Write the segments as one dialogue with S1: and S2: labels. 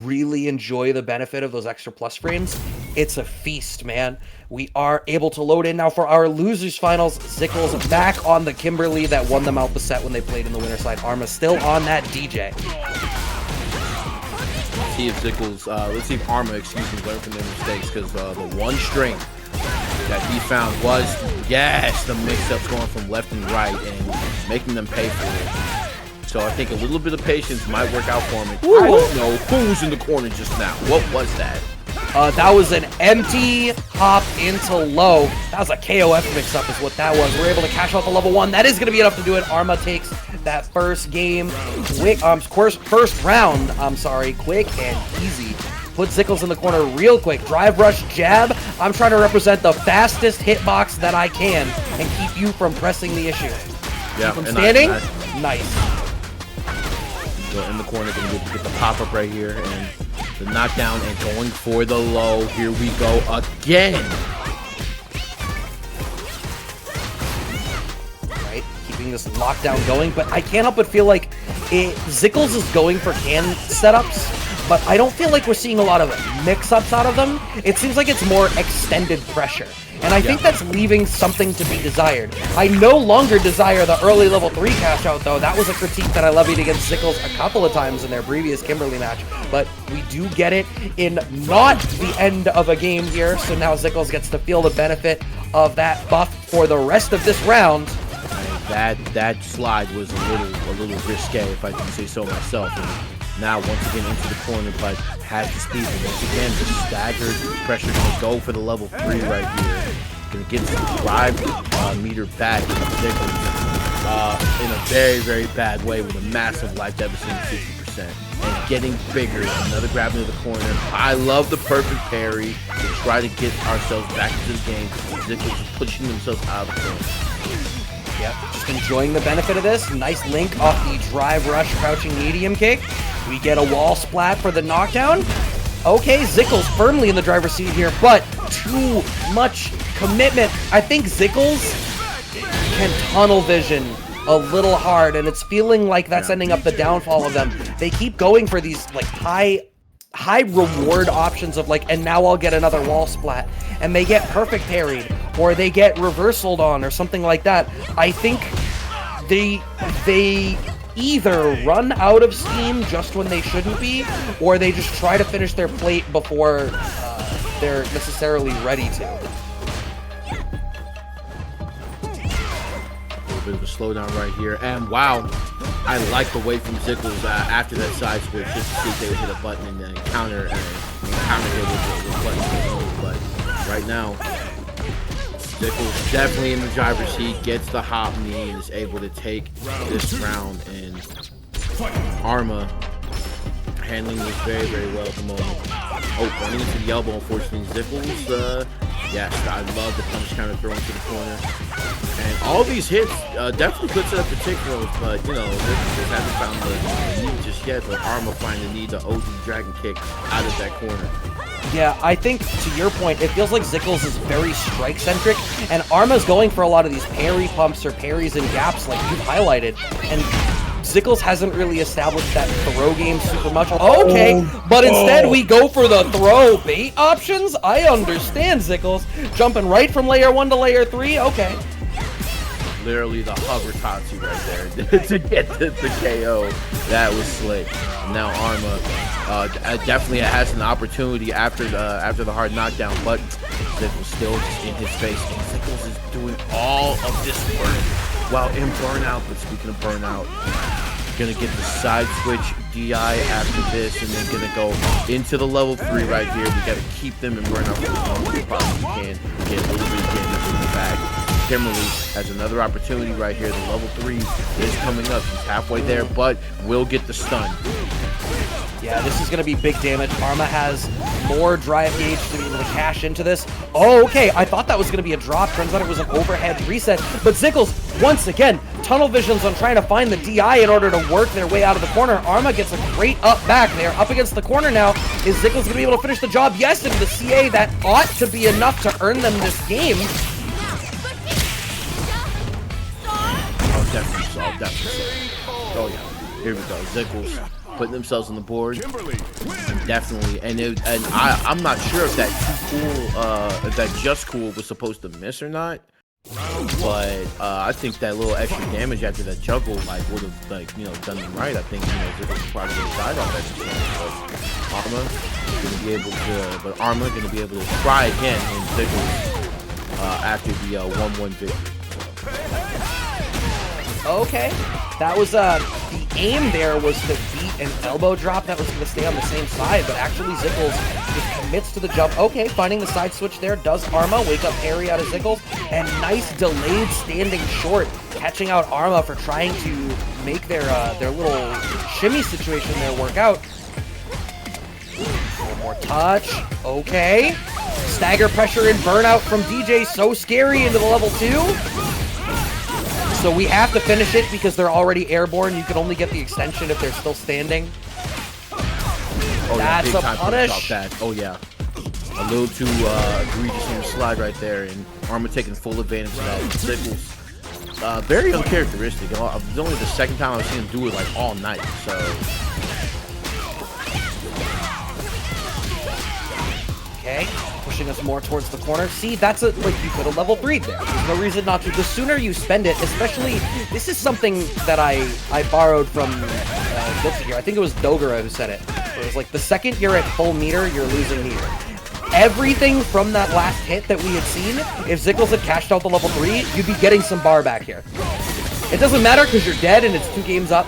S1: really enjoy the benefit of those extra plus frames, it's a feast, man. We are able to load in now for our losers finals. Zykles back on the Kimberly that won them out the set when they played in the winner side. ARMA still on that DJ.
S2: Let's see if Zykles, let's see if ARMA, excuse me, learn from their mistakes, because the one strength that he found was, yes, the mix-ups going from left and right and making them pay for it. So I think a little bit of patience might work out for me. I don't know who's in the corner just now. What was that?
S1: That was an empty hop into low. That was a KOF mix-up is what that was. We're able to cash out the level 1. That is going to be enough to do it. ARMA takes that first game. Quick, first round, quick and easy. Put Zykles in the corner real quick. Drive rush jab. I'm trying to represent the fastest hitbox that I can and keep you from pressing the issue.
S2: Yeah,
S1: Keep standing. Nice.
S2: So in the corner, gonna get the pop-up right here, and the knockdown, and going for the low. Here we go again.
S1: Right, keeping this lockdown going, but I can't help but feel like Zykles is going for can setups, but I don't feel like we're seeing a lot of mix-ups out of them. It seems like it's more extended pressure. And I think that's leaving something to be desired. I no longer desire the early level 3 cash out, though. That was a critique that I levied against Zykles a couple of times in their previous Kimberly match. But we do get it in not the end of a game here. So now Zykles gets to feel the benefit of that buff for the rest of this round.
S2: That slide was a little risque, if I can say so myself. And now once again into the corner, but has the speed. And once again, the staggered pressure gonna go for the level 3 right here. Gonna get some drive meter back in a very, very bad way with a massive life deficit of 50%. And getting bigger. Another grab into the corner. I love the perfect parry to try to get ourselves back into the game. Zykles is pushing themselves out of the corner.
S1: Yep, just enjoying the benefit of this. Nice link off the drive rush crouching medium kick. We get a wall splat for the knockdown. Okay, Zykles firmly in the driver's seat here, but too much commitment. I think Zykles can tunnel vision a little hard, and it's feeling like that's ending up the downfall of them. They keep going for these like high reward options of like, and now I'll get another wall splat, and they get perfect parried, or they get reversaled on, or something like that. I think they either run out of steam just when they shouldn't be, or they just try to finish their plate before they're necessarily ready to.
S2: A little bit of a slowdown right here, and wow, I like the way from Zykles after that side switch, just to see if they would hit a button and then counter hit with the button. But right now, Zykles definitely in the driver's seat, gets the hop knee, and is able to take this round. And ARMA handling this very, very well at the moment. Oh, running into the elbow, unfortunately. Zykles, yes, I love the punch counter throw into the corner. And all these hits definitely could set up the tick rolls, but, you know, Zykles hasn't found the need just yet. But ARMA find the need to OG dragon kick out of that corner.
S1: Yeah, I think, to your point, it feels like Zykles is very strike-centric, and ARMA's going for a lot of these parry pumps or parries and gaps like you've highlighted, and Zykles hasn't really established that throw game super much. Okay, but instead we go for the throw bait options? I understand, Zykles. Jumping right from layer 1 to layer 3? Okay.
S2: Literally the hover Tatsu right there to get the KO. That was slick. Now ARMA definitely has an opportunity after the hard knockdown, but Zykles still just in his face. And Zykles is doing all of this work while in burnout. But speaking of burnout, gonna get the side switch DI after this, and then gonna go into the level 3 right here. We gotta keep them in burnout for as long as we possibly can. Get a little bit of damage in the back. Kimberly has another opportunity right here. The level 3 is coming up. He's halfway there, but will get the stun.
S1: Yeah, this is going to be big damage. ARMA has more drive gauge to be able to cash into this. Oh, okay. I thought that was going to be a drop. Turns out it was an overhead reset. But Zykles, once again, tunnel visions on trying to find the DI in order to work their way out of the corner. ARMA gets a great up back. They're up against the corner now. Is Zykles going to be able to finish the job? Yes, and the CA, that ought to be enough to earn them this game.
S2: Definitely so. Oh yeah, here we go. Zykles putting themselves on the board. Definitely, and I'm not sure if that if that just cool was supposed to miss or not. But I think that little extra damage after that juggle like would have done them right. I think Zykles was probably gonna die off that chance, but Arma gonna be able to try again in Zykles after the 1-1 victory.
S1: Okay, that was the aim there was to beat an elbow drop that was going to stay on the same side, but actually Zykles just commits to the jump. Okay, finding the side switch there does Arma wake up parry out of Zykles, and nice delayed standing short, catching out Arma for trying to make their little shimmy situation there work out. One more touch. Okay, stagger pressure and burnout from DJ, so scary into the level 2. So we have to finish it because they're already airborne. You can only get the extension if they're still standing.
S2: Oh,
S1: that's
S2: yeah,
S1: a punish.
S2: That. Oh yeah, a little too egregious on the slide right there, and Arma taking full advantage of that. Zykles, very uncharacteristic. It's only the second time I've seen him do it like all night. So.
S1: Okay, pushing us more towards the corner. See, that's like you could have level 3'd there. There's no reason not to. The sooner you spend it, especially, this is something that I borrowed from Guilty Gear. I think it was Dogura who said it. It was like the second you're at full meter, you're losing meter. Everything from that last hit that we had seen, if Zykles had cashed out the level 3, you'd be getting some bar back here. It doesn't matter because you're dead and it's 2 games up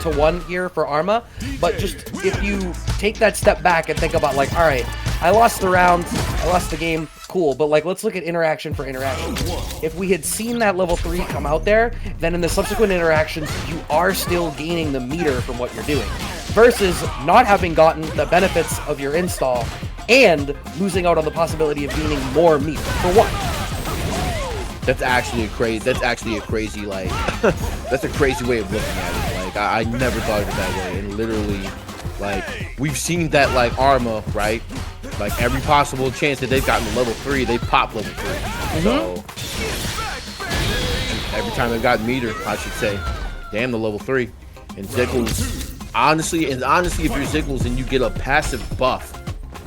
S1: to 1 here for Arma, but just if you take that step back and think about like, all right, I lost the round, I lost the game, cool, but like let's look at interaction for interaction. If we had seen that level 3 come out there, then in the subsequent interactions, you are still gaining the meter from what you're doing, versus not having gotten the benefits of your install and losing out on the possibility of gaining more meter for one.
S2: That's actually a crazy like that's a crazy way of looking at it. Like I never thought of it that way, and literally like we've seen that like Arma, right? Like every possible chance that they've gotten to level 3, they pop level 3. So every time they've got meter, I should say, damn the level 3. And Zykles, honestly, if you're Zykles and you get a passive buff,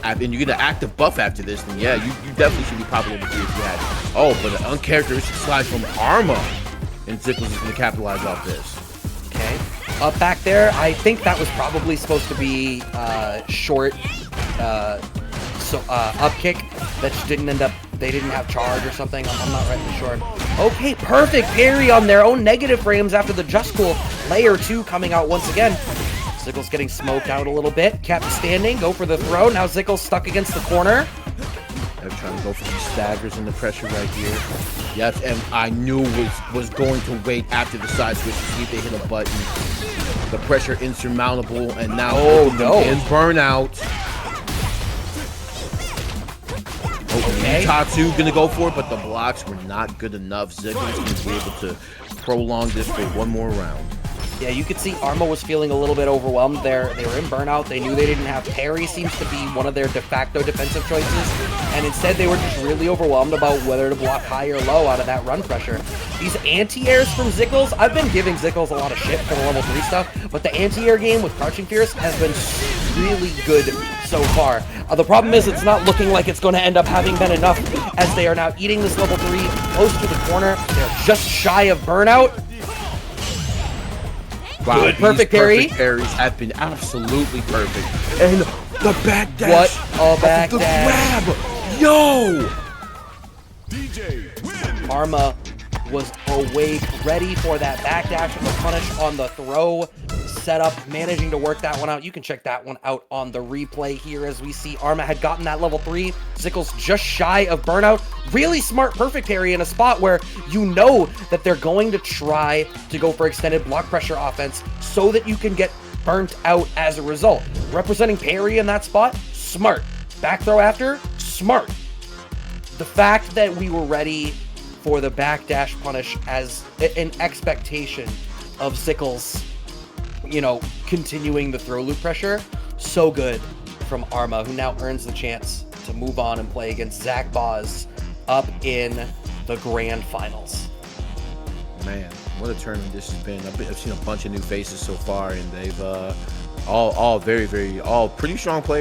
S2: and you get an active buff after this, then yeah, you definitely should be popping level 3 if you had it. Oh, but an uncharacteristic slide from Arma, and Zykles is going to capitalize off this.
S1: Okay, up back there, I think that was probably supposed to be short, up kick that just didn't end up. They didn't have charge or something. I'm not rightly sure. Okay, perfect parry on their own negative frames after the just cool layer 2 coming out once again. Zykles getting smoked out a little bit. Kept standing, go for the throw. Now Zykles stuck against the corner.
S2: They're trying to go for these staggers and the pressure right here. Yes, and I knew was going to wait after the side switch to see if they hit a button. The pressure insurmountable, and now in burnout. Okay. Tatsu gonna go for it, but the blocks were not good enough. Zykles gonna be able to prolong this for one more round.
S1: Yeah, you could see Arma was feeling a little bit overwhelmed there. They were in burnout. They knew they didn't have parry, seems to be one of their de facto defensive choices. And instead, they were just really overwhelmed about whether to block high or low out of that run pressure. These anti-airs from Zykles, I've been giving Zykles a lot of shit for the level 3 stuff, but the anti-air game with Crouching Fierce has been really good so far. The problem is it's not looking like it's going to end up having been enough, as they are now eating this level 3 close to the corner. They're just shy of burnout.
S2: Wow,
S1: good, perfect parry.
S2: Perfect parries have been absolutely perfect. And the back dash.
S1: What a back dash.
S2: Grab. Yo!
S1: Arma was awake, ready for that backdash and the punish on the throw setup, managing to work that one out. You can check that one out on the replay here as we see Arma had gotten that level 3. Zykles just shy of burnout. Really smart perfect parry in a spot where you know that they're going to try to go for extended block pressure offense so that you can get burnt out as a result. Representing parry in that spot, smart. Back throw after, smart. The fact that we were ready for the backdash punish as an expectation of Zykles, you know, continuing the throw loop pressure, so good from Arma, who now earns the chance to move on and play against Zach Boz up in the grand finals.
S2: Man, what a tournament this has been. I've seen a bunch of new faces so far, and they've All very, all pretty strong players.